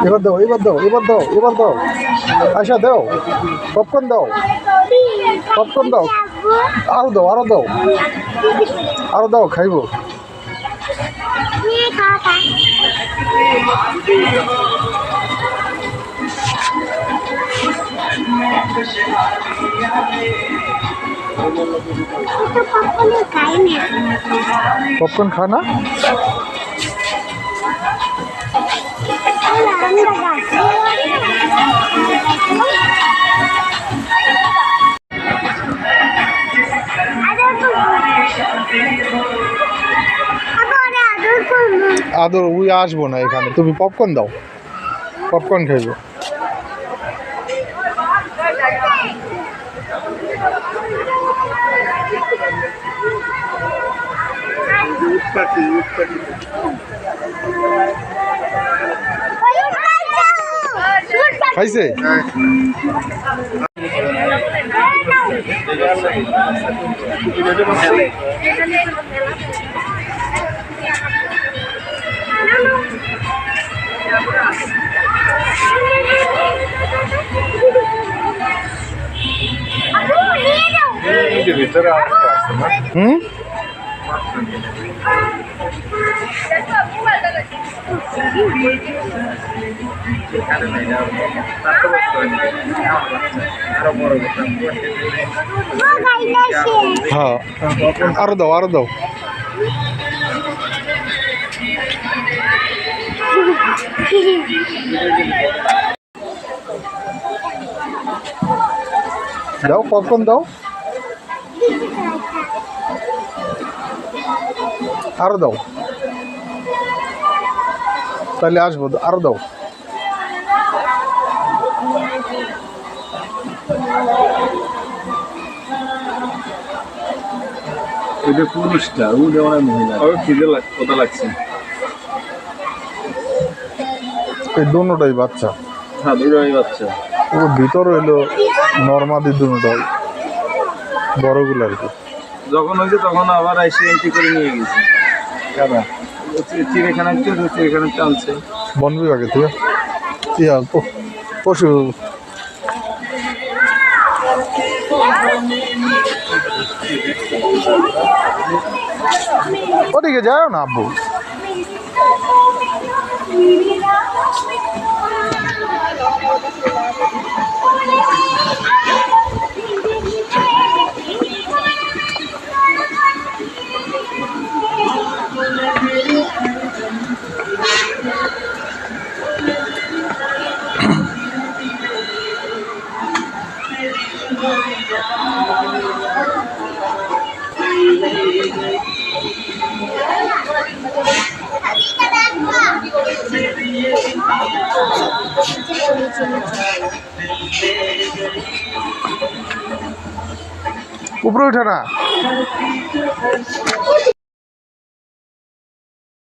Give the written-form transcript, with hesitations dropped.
এবার দাও, এবার দাও, এবার দাও, এবার দাও। আয়শা দাও, পপকর্ন দাও, পপকর্ন দাও। আরো দাও, আরো দাও, আরো দাও, খাইবো। পপকর্ন খা না? আদর ওই আসবো না এখানে, তুমি পপকর্ন দাও, পপকর্ন খাইবো। খাইছে? হুম, হ্যাঁ, আরো দাও, আরো দাও। দাও, পপকর্ন দাও, আরো দাও, তাহলে আসবো। আরো দাও। এটা পুরুষটা, ও দেওয়া মহিলা। ও খিদে কোথা লাগছে? এই দুটোটাই বাচ্চা। হ্যাঁ, দুটোই বাচ্চা। ও ভিতর হইলো নর্মাদি দুটোটাই, বড়গুলো আর কি। যখন হয়েছে তখন আবার আইসি এন্ট্রি করে নিয়ে গেছে। কারা? চিড়িয়াখানা চিড়িয়াখানা চালছে বন বিভাগে থেকে পশু। ওদিকে যাও না আব্বু। উপরে উঠে না।